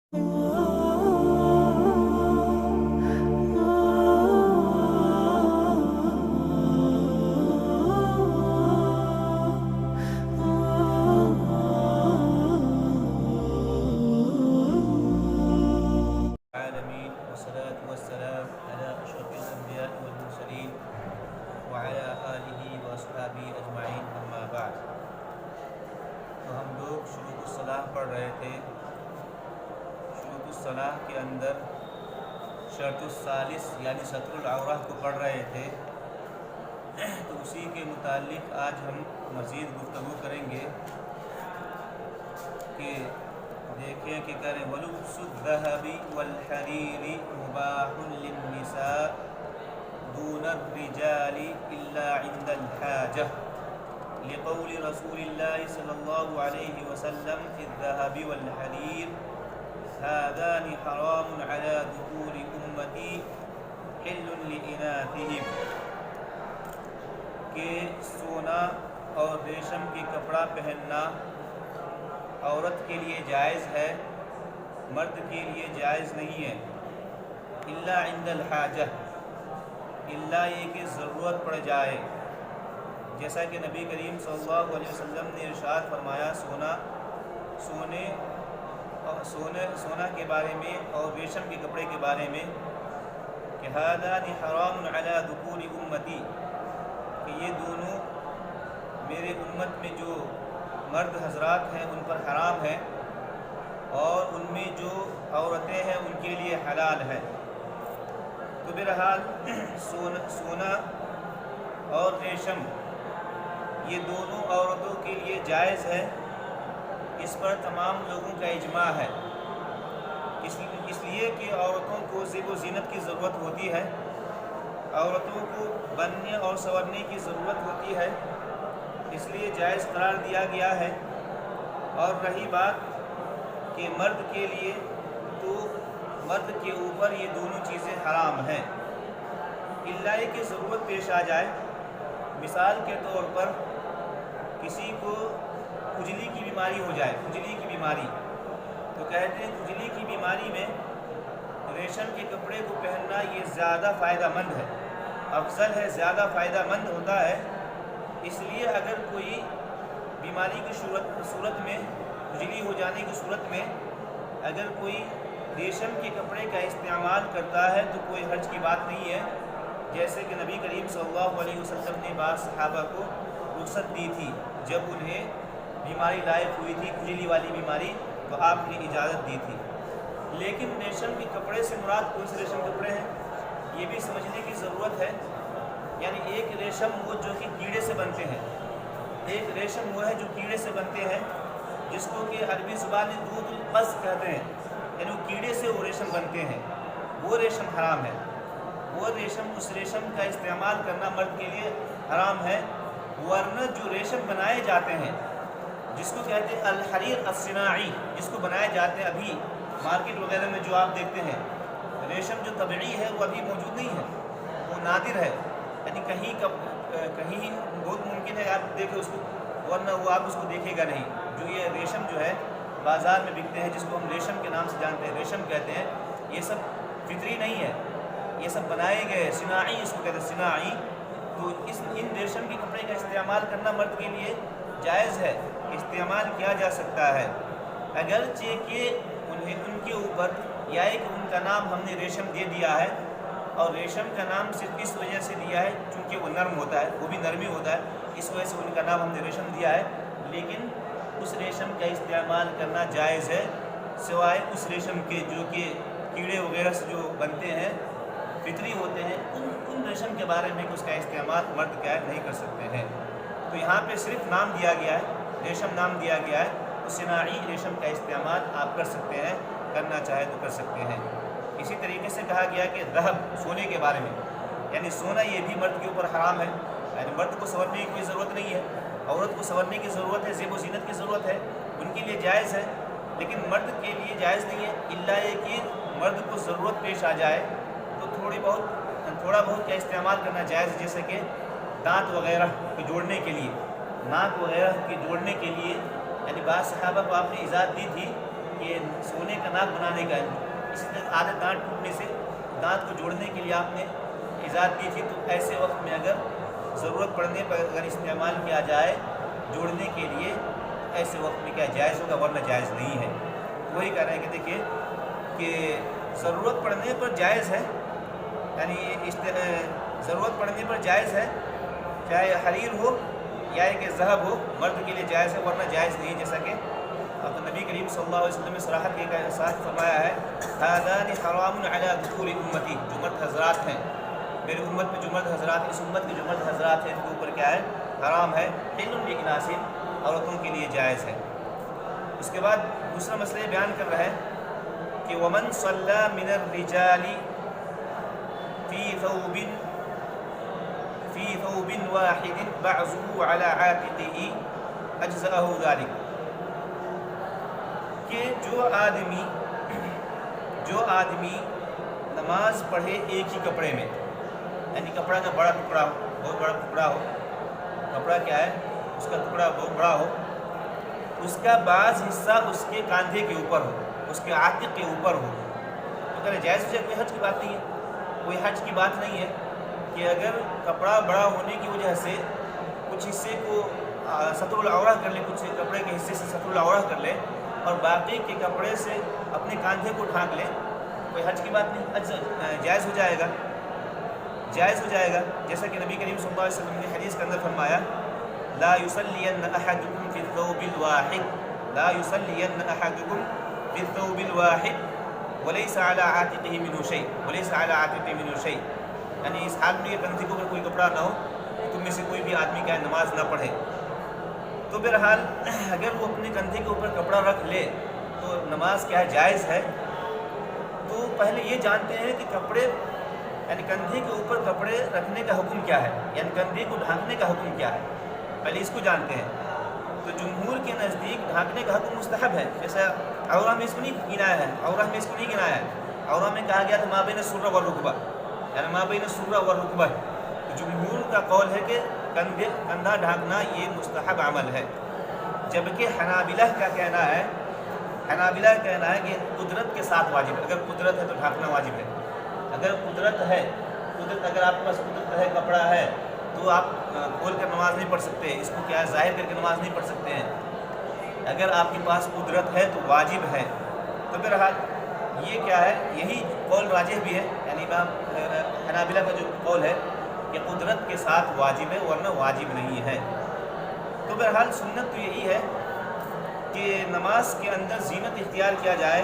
العالمين والصلاة والسلام على أشرف الأنبياء والمرسلين وعلى آله وأصحابه أجمعين أما بعد. تو ہم لوگ شروط الصلاح پڑھ رہے تھے. شروط الصلاح کے اندر شرط الثالث یعنی ستر العورہ کو پڑھ رہے تھے. تو اسی کے متعلق آج ہم مزید گفتگو کریں گے کہ دیکھیں کہ کریں وَلُبْسُ الذَّهَبِ وَالْحَرِيرِ مُبَاحٌ لِلنِّسَاءِ دُونَ الرِّجَالِ إِلَّا عِنْدَ الْحَاجَةِ لِقَوْلِ رسول الله صلی اللہ علیہ وسلم فِي الذَّهَبِ وَالْحَرِيرِ هَذَانِ حَرَامٌ عَلَى ذُكُورِ أُمَّتِي حِلٌّ لِإِنَاثِهِمْ کہ سونا اور ریشم کی کپڑا پہننا عورت کے لیے جائز ہے، مرد کے لیے جائز نہیں ہے. الا عند الحاجہ، الا یہ کہ ضرورت پڑ جائے. جیسا کہ نبی کریم صلی اللہ علیہ وسلم نے ارشاد فرمایا سونا کے بارے میں اور ریشم کے کپڑے کے بارے میں کہ ھذان حرام علی ذکور امتی، کہ یہ دونوں میرے امت میں جو مرد حضرات ہیں ان پر حرام ہے، اور ان میں جو عورتیں ہیں ان کے لیے حلال ہے. تو بہرحال سونا اور ریشم یہ دونوں عورتوں کے لیے جائز ہے. اس پر تمام لوگوں کا اجماع ہے، اس لیے کہ عورتوں کو زیب و زینت کی ضرورت ہوتی ہے، عورتوں کو بننے اور سنورنے کی ضرورت ہوتی ہے، اس لیے جائز قرار دیا گیا ہے. اور رہی بات کہ مرد کے لیے، تو مرد کے اوپر یہ دونوں چیزیں حرام ہیں، الا یہ کہ ضرورت پیش آ جائے. مثال کے طور پر کسی کو کھجلی کی بیماری ہو جائے، کھجلی کی بیماری، تو کہتے ہیں کھجلی کی بیماری میں ریشم کے کپڑے کو پہننا یہ زیادہ فائدہ مند ہے، افضل ہے، زیادہ فائدہ مند ہوتا ہے. اس لیے اگر کوئی بیماری کی صورت میں، کھجلی ہو جانے کی صورت میں اگر کوئی ریشم کے کپڑے کا استعمال کرتا ہے تو کوئی حرج کی بات نہیں ہے. جیسے کہ نبی کریم صلی اللہ علیہ وسلم نے بعض صحابہ کو رخصت دی تھی جب انہیں بیماری لاحق ہوئی تھی، کھجلی والی بیماری، تو آپ نے اجازت دی تھی. لیکن ریشم کے کپڑے سے مراد کون سے ریشم کپڑے ہیں یہ بھی سمجھنے کی ضرورت ہے. یعنی ایک ریشم وہ جو کہ کیڑے سے بنتے ہیں، ایک ریشم وہ ہے جو کیڑے سے بنتے ہیں، جس کو کہ عربی زبان میں دود القز کہتے ہیں، یعنی وہ کیڑے سے وہ ریشم بنتے ہیں، وہ ریشم حرام ہے. وہ ریشم، اس ریشم کا استعمال کرنا مرد کے لیے حرام ہے. ورنہ جو ریشم بنائے جاتے ہیں جس کو کہتے ہیں الحریر الصناعی، جس کو بنائے جاتے ہیں ابھی مارکیٹ وغیرہ میں جو آپ دیکھتے ہیں، ریشم جو طبعی ہے وہ ابھی موجود نہیں ہے، وہ نادر ہے. یعنی کہیں بہت ممکن ہے آپ دیکھیں اس کو، ورنہ وہ آپ اس کو دیکھے گا نہیں. جو یہ ریشم جو ہے بازار میں بکتے ہیں، جس کو ہم ریشم کے نام سے جانتے ہیں، ریشم کہتے ہیں، یہ سب فطری نہیں ہے، یہ سب بنائے گئے صناعی، اس کو کہتے ہیں صناعی. تو ان ریشم کے کپڑے کا استعمال کرنا مرد کے لیے جائز ہے، استعمال کیا جا سکتا ہے. اگرچہ کہ ان کے اوپر یا ایک ان کا نام ہم نے ریشم دے دیا ہے، اور ریشم کا نام صرف اس وجہ سے دیا ہے چونکہ وہ نرم ہوتا ہے، وہ بھی نرمی ہوتا ہے، اس وجہ سے ان کا نام ہم نے ریشم دیا ہے. لیکن اس ریشم کا استعمال کرنا جائز ہے، سوائے اس ریشم کے جو کہ کیڑے وغیرہ سے جو بنتے ہیں، فطری ہوتے ہیں، ان ریشم کے بارے میں اس کا استعمال مرد کیا نہیں کر سکتے ہیں. تو یہاں پہ صرف نام دیا گیا ہے، ریشم نام دیا گیا ہے. تو صناعی ریشم کا استعمال آپ کر سکتے ہیں، کرنا چاہے تو کر سکتے ہیں. اسی طریقے سے کہا گیا کہ ذہب، سونے کے بارے میں، یعنی سونا یہ بھی مرد کے اوپر حرام ہے. یعنی مرد کو سنورنے کی کوئی ضرورت نہیں ہے، عورت کو سنورنے کی ضرورت ہے، زیب و زینت کی ضرورت ہے، ان کے لیے جائز ہے. لیکن مرد کے لیے جائز نہیں ہے، الا یہ کہ مرد کو ضرورت پیش آ جائے تو تھوڑا بہت کا استعمال کرنا جائز ہے. جیسے کہ دانت وغیرہ کو جوڑنے کے لیے، ناک وغیرہ کے جوڑنے کے لیے، یعنی بعض صحابہ کو آپ نے اجازت دی تھی کہ سونے کا ناک بنانے کا ہے، اسی طرح آدھے دانت ٹوٹنے سے دانت کو جوڑنے کے لیے آپ نے ایجاد کی تھی، تو ایسے وقت میں اگر ضرورت پڑنے پر اگر استعمال کیا جائے جوڑنے کے لیے، ایسے وقت میں کیا جائز ہوگا، ورنہ جائز نہیں ہے۔ وہی کہہ رہے ہیں کہ دیکھیے کہ ضرورت پڑنے پر جائز ہے، یعنی ضرورت پڑنے پر جائز ہے، چاہے حریر ہو یا کہ ذہب ہو، مرد کے لیے جائز ہے، ورنہ جائز نہیں، جیسا کہ نبی کریم صلی اللہ علیہ وسلم نے صراحت کے ساتھ فرمایا ہے ھذان حرام علی ذکور امتی، جو مرد حضرات ہیں میری امت میں، جو مرد حضرات اس امت کے جو مرد حضرات ہیں ان کے اوپر کیا ہے، حرام ہے، حل للاناث، عورتوں کے لیے جائز ہے۔ اس کے بعد دوسرا مسئلہ بیان کر رہا ہے کہ ومن صلی من الرجال فی ثوب واحد بعضه على عاتقه اجزأه ذلك، کہ جو آدمی نماز پڑھے ایک ہی کپڑے میں، یعنی کپڑا کا بڑا ٹکڑا ہو، بہت بڑا ٹکڑا ہو، کپڑا کیا ہے اس کا ٹکڑا بہت بڑا ہو، اس کا بعض حصہ اس کے کاندھے کے اوپر ہو، اس کے عاتق کے اوپر ہو، تو کہنا جائز ہو جائے، کوئی حج کی بات نہیں ہے، کوئی حج کی بات نہیں ہے کہ اگر کپڑا بڑا ہونے کی وجہ سے کچھ حصے کو ستر العورہ کر لے، کچھ کپڑے کے حصے سے ستر العورہ کر لے اور باقی کے کپڑے سے اپنے کاندھے کو ڈھانک لے، کوئی حج کی بات نہیں، جائز ہو جائے گا، جائز ہو جائے گا، جیسا کہ نبی کریم صلی اللہ علیہ وسلم نے حدیث کے اندر فرمایا لا يصلين احدكم في الثوب الواحد، لا يصلين احدكم في الثوب الواحد وليس على عاتقه منه شيء، وليس على عاتقه منه شيء، یعنی اس حال میں کندھے کے اوپر کوئی کپڑا نہ ہو، تم میں سے کوئی بھی آدمی کیا نماز نہ پڑھے۔ تو بہرحال اگر وہ اپنے کندھے کے اوپر کپڑا رکھ لے تو نماز کیا ہے، جائز ہے۔ تو پہلے یہ جانتے ہیں کہ کپڑے یعنی کندھے کے اوپر کپڑے رکھنے کا حکم کیا ہے، یعنی کندھے کو ڈھانکنے کا حکم کیا ہے، پہلے اس کو جانتے ہیں۔ تو جمہور کے نزدیک ڈھانکنے کا حکم مستحب ہے، جیسا عورہ میں اس کو نہیں گنایا ہے، عورہ میں اس کو نہیں گنایا ہے، عورہ میں کہا گیا تھا ما بین السرہ والرکبہ، یعنی ما بین السرہ والرکبہ۔ تو جمہور کا قول ہے کہ کندھا ڈھانکنا یہ مستحب عمل ہے، جبکہ حنابلہ کا کہنا ہے، حنابلہ کا کہنا ہے کہ قدرت کے ساتھ واجب ہے، اگر قدرت ہے تو ڈھانکنا واجب ہے، اگر قدرت ہے، اگر آپ کے پاس قدرت ہے، کپڑا ہے، تو آپ کھول کر نماز نہیں پڑھ سکتے، اس کو کیا ہے ظاہر کر کے نماز نہیں پڑھ سکتے ہیں، اگر آپ کے پاس قدرت ہے تو واجب ہے۔ تو بہرحال یہ کیا ہے، یہی قول راجح بھی ہے، یعنی امام حنابلہ کا جو قول ہے کہ قدرت کے ساتھ واجب ہے، ورنہ واجب نہیں ہے۔ تو بہرحال سنت تو یہی ہے کہ نماز کے اندر زینت اختیار کیا جائے،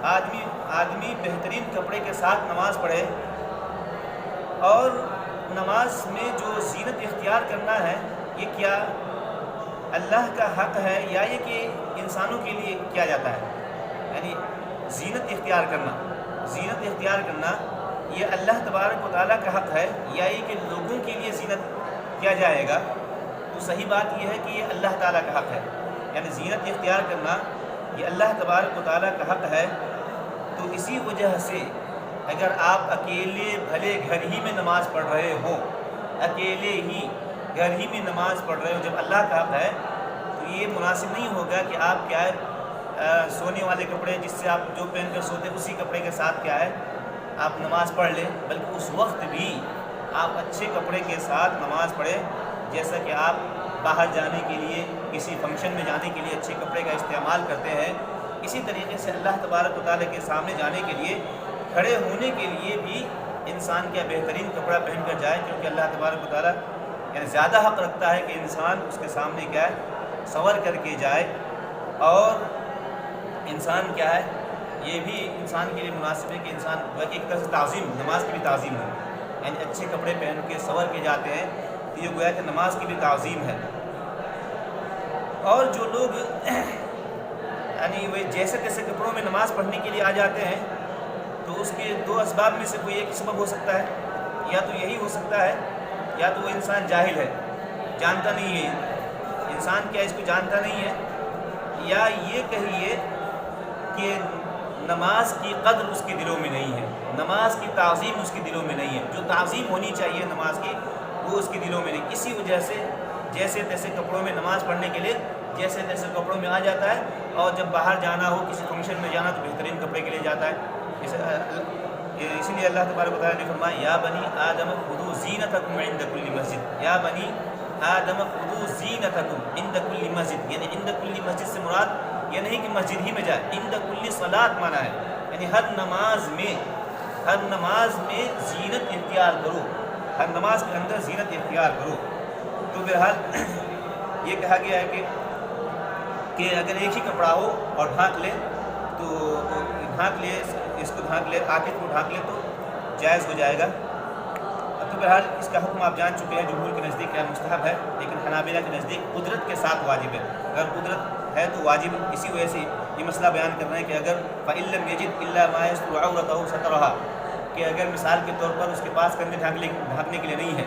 آدمی بہترین کپڑے کے ساتھ نماز پڑھے، اور نماز میں جو زینت اختیار کرنا ہے یہ کیا اللہ کا حق ہے یا یہ کہ انسانوں کے لیے کیا جاتا ہے، یعنی زینت اختیار کرنا یہ اللہ تبارک و تعالیٰ کا حق ہے یا یہ کہ لوگوں کے لیے زینت کیا جائے گا؟ تو صحیح بات یہ ہے کہ یہ اللہ تعالیٰ کا حق ہے، یعنی زینت اختیار کرنا یہ اللہ تبارک و تعالیٰ کا حق ہے۔ تو اسی وجہ سے اگر آپ اکیلے بھلے گھر ہی میں نماز پڑھ رہے ہوں، اکیلے ہی گھر ہی میں نماز پڑھ رہے ہو، جب اللہ کا حق ہے تو یہ مناسب نہیں ہوگا کہ آپ کیا ہے سونے والے کپڑے جس سے آپ جو پہن کر سوتے اسی کپڑے کے ساتھ کیا ہے آپ نماز پڑھ لیں، بلکہ اس وقت بھی آپ اچھے کپڑے کے ساتھ نماز پڑھیں، جیسا کہ آپ باہر جانے کے لیے کسی فنکشن میں جانے کے لیے اچھے کپڑے کا استعمال کرتے ہیں، اسی طریقے سے اللہ تبارک و تعالیٰ کے سامنے جانے کے لیے، کھڑے ہونے کے لیے بھی انسان کیا بہترین کپڑا پہن کر جائے، کیونکہ اللہ تبارک و تعالیٰ یعنی زیادہ حق رکھتا ہے کہ انسان اس کے سامنے کیا ہے سور کر کے جائے، اور انسان کیا ہے یہ بھی انسان کے لیے مناسب ہے کہ انسان ایک طرح سے تعظیم، نماز کی بھی تعظیم ہے، یعنی اچھے کپڑے پہن کے سور کے جاتے ہیں تو یہ گویا کہ نماز کی بھی تعظیم ہے۔ اور جو لوگ یعنی وہ جیسے تیسے کپڑوں میں نماز پڑھنے کے لیے آ جاتے ہیں تو اس کے دو اسباب میں سے کوئی ایک سبب ہو سکتا ہے، یا تو یہی ہو سکتا ہے یا تو وہ انسان جاہل ہے، جانتا نہیں ہے، انسان کیا اس کو جانتا نہیں ہے، یا یہ کہیے کہ نماز کی قدر اس کے دلوں میں نہیں ہے، نماز کی تعظیم اس کے دلوں میں نہیں ہے، جو تعظیم ہونی چاہیے نماز کی وہ اس کے دلوں میں نہیں، اسی وجہ سے جیسے تیسے کپڑوں میں نماز پڑھنے کے لیے جیسے تیسے کپڑوں میں آ جاتا ہے، اور جب باہر جانا ہو کسی فنکشن میں جانا تو بہترین کپڑے کے لیے جاتا ہے۔ اسی لیے اللہ تبارک و تعالیٰ نے فرمایا یا بنی آدم خذوا زینتکم عند کل مسجد، یا بنی آدم خذوا زینتکم عند کل مسجد، یعنی عند کل مسجد سے مراد یہ نہیں کہ مسجد ہی میں جائے، عند کل صلاۃ مانا ہے، یعنی ہر نماز میں زینت اختیار کرو، ہر نماز کے اندر زینت اختیار کرو۔ تو بہرحال یہ کہا گیا ہے کہ اگر ایک ہی کپڑا ہو اور ڈھانک لے تو اس کو ڈھانک لے، عاقب کو ڈھانک لے تو جائز ہو جائے گا۔ تو بہرحال اس کا حکم آپ جان چکے ہیں، جمہور کے نزدیک کیا مستحب ہے، لیکن حنابلہ کے نزدیک قدرت کے ساتھ واجب ہے۔ اگر قدرت ہے تو واجب، اسی وجہ سے یہ مسئلہ بیان کر رہے ہیں کہ اگر فَإِن لَّمْ يَجِدْ إِلَّا مَا يَسْتُرُ عَوْرَتَهُ سَتَرَهَا، کہ اگر مثال کے طور پر اس کے پاس کندھے ڈھانکنے کے لیے نہیں ہے،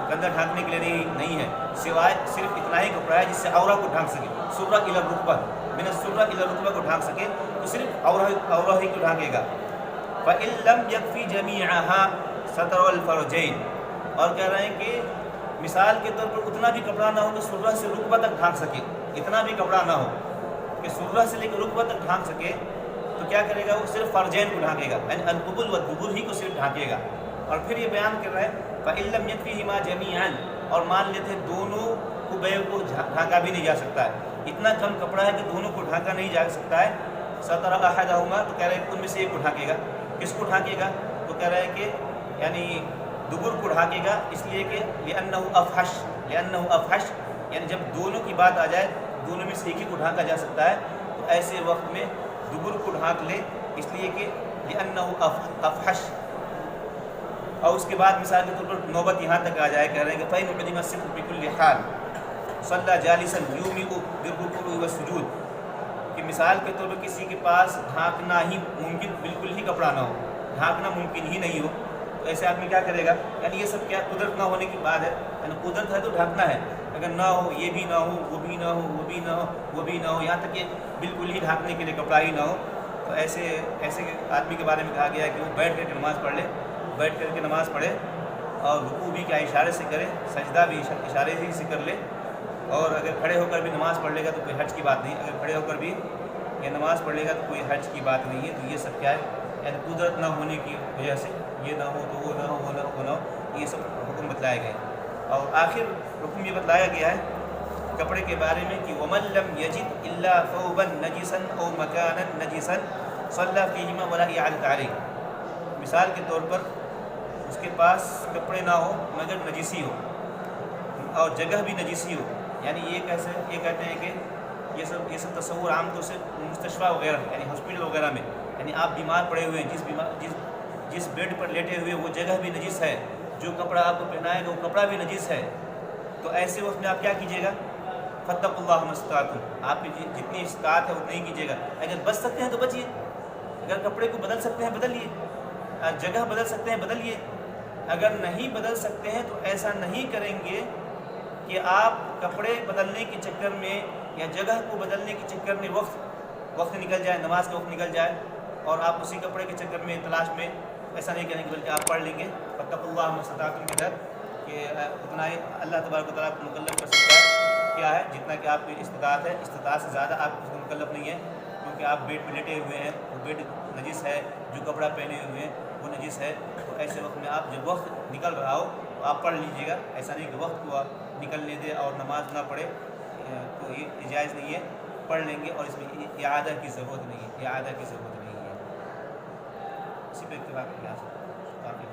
کندھا ڈھانکنے کے لیے نہیں ہے، سوائے صرف اتنا ہی کپڑا ہے جس سے عورہ کو ڈھانک سکے، سرہ الی الرکبہ، من السرہ الی الرکبہ کو ڈھانک سکے، تو صرف عورہ ہی کو ڈھانکے گا۔ فَإِن لَّمْ يَكْفِ جَمِيعَهَا سَتَرَ الْفَرْجَيْنِ، اور کہہ رہے ہیں کہ مثال کے طور پر اتنا بھی کپڑا نہ ہو کہ سرہ سے رکبہ تک ڈھانک سکے، اتنا بھی کپڑا نہ ہو کہ سرہ سے لے کے رکبہ تک ڈھانک سکے، تو کیا کرے گا، وہ صرف فرجین کو ڈھانکے گا، یعنی القبل والدبر ہی کو صرف ڈھانکے گا۔ اور پھر یہ بیان کر رہا ہے فَإِن لَّمْ يَكْفِهِمَا جَمِيعًا، اور مان لیتے دونوں کو ڈھانکا بھی نہیں جا سکتا ہے، اتنا کم کپڑا ہے کہ دونوں کو ڈھانکا نہیں جا سکتا ہے، سَتَرَ أَحَدَهُمَا، تو کہہ رہے ہیں ان میں سے ایک کو ڈھانکے گا۔ کس کو ڈھانکے گا، تو کہہ رہے ہیں کہ یعنی دبر کو ڈھانکے گا، اس لیے کہ لِأَنَّهُ أَفْحَشُ، یعنی جب دونوں کی بات آ جائے دونوں میں سے ایک ہی کو ڈھانکا جا سکتا ہے، تو ایسے وقت میں دبر کو ڈھانک لے، اس لیے کہ لِأَنَّهُ أَفْحَشُ۔ اور اس کے بعد مثال کے طور پر نوبت یہاں تک آ جائے، کہہ رہے ہیں کہ فَإِنْ عُدِمَ السِّتْرُ بِكُلِّ حَالٍ صَلَّى جَالِسًا يُومِئُ بِالرُّكُوعِ وَالسُّجُودِ، کہ مثال کے طور پر کسی کے پاس ڈھانکنا ہی ممکن، بالکل ہی کپڑا نہ ہو، ڈھانکنا ممکن ہی نہیں ہو، تو ایسے آدمی کیا کرے گا، یعنی یہ سب کیا قدرت نہ ہونے کی بات ہے، یعنی قدرت ہے تو ڈھانکنا ہے، اگر نہ ہو یہ بھی نہ ہو، وہ بھی نہ ہو، وہ بھی نہ ہو، وہ بھی نہ ہو، یہاں تک کہ بالکل ہی ڈھانکنے کے لیے کپڑا ہی نہ ہو، تو ایسے آدمی کے بارے میں کہا گیا ہے کہ وہ بیٹھ کر کے نماز پڑھ لے، بیٹھ کر کے نماز پڑھے، اور رکوع بھی کیا اشارے سے کرے، سجدہ بھی اشارے ہی سے کر لے، اور اگر کھڑے ہو کر بھی نماز پڑھ لے گا تو کوئی حرج کی بات نہیں، اگر کھڑے ہو کر بھی یہ نماز پڑھ لے گا تو کوئی حرج کی بات نہیں ہے۔ تو یہ سب کیا ہے، یعنی قدرت نہ ہونے کی وجہ سے یہ نہ ہو تو وہ نہ ہو، وہ نہ ہو، یہ سب حکم بتلائے گئے۔ اور آخر حکم یہ بتلایا گیا ہے کپڑے کے بارے میں کہ وَمَن لَّمْ يَجِدْ إِلَّا ثَوْبًا نَجِسًا أَوْ مَكَانًا نَجِسًا صَلَّى فِيهِمَا وَلَا إِعَادَةَ عَلَيْهِ، مثال کے طور پر اس کے پاس کپڑے نہ ہو مگر نجیسی ہو، اور جگہ بھی نجیسی ہو، یعنی یہ کہتے ہیں کہ یہ سب تصور عام طور سے مستشفیٰ وغیرہ، یعنی ہاسپٹل وغیرہ میں، یعنی آپ بیمار پڑے ہوئے ہیں، جس بیڈ پر لیٹے ہوئے وہ جگہ بھی نجس ہے، جو کپڑا آپ کو پہنائے گا وہ کپڑا بھی نجس ہے، تو ایسے وقت میں آپ کیا کیجیے گا، فَاتَّقُوا اللَّهَ مَا اسْتَطَعْتُمْ، آپ کی جتنی استطاعت ہے اتنا ہی کیجیے گا، اگر بچ سکتے ہیں تو بچیے، اگر کپڑے کو بدل سکتے ہیں بدلیے، جگہ بدل سکتے ہیں بدلیے، اگر نہیں بدل سکتے ہیں تو ایسا نہیں کریں گے کہ آپ کپڑے بدلنے کے چکر میں یا جگہ کو بدلنے کے چکر میں وقت نکل جائے، نماز کا وقت نکل جائے، اور آپ اسی کپڑے کے چکر میں تلاش میں ایسا نہیں کریں گے، بلکہ آپ پڑھ لیں گے فَاتَّقُوا اللَّهَ مَا اسْتَطَعْتُمْ کے تحت، کہ اتنا ہی اللہ تبارک و تعالیٰ کو مکلف کر سکتا ہے، کیا ہے جتنا کہ آپ کی استطاعت ہے، استطاعت سے زیادہ آپ کو مکلف نہیں ہے، کیونکہ آپ بیڈ پہ لیٹے ہوئے ہیں، وہ بیڈ نجس ہے، جو کپڑا پہنے ہوئے ہیں وہ نجس ہے، تو ایسے وقت میں آپ جب وقت نکل رہا ہو تو آپ پڑھ لیجیے گا، ایسا نہیں کہ وقت کو آپ نکلنے دے اور نماز نہ پڑھے، تو یہ جائز نہیں ہے، پڑھ لیں گے، اور اس میں اعادہ کی ضرورت نہیں ہے، اعادہ کی ضرورت نہیں ہے، اسی پہ اتفاق کیا کافی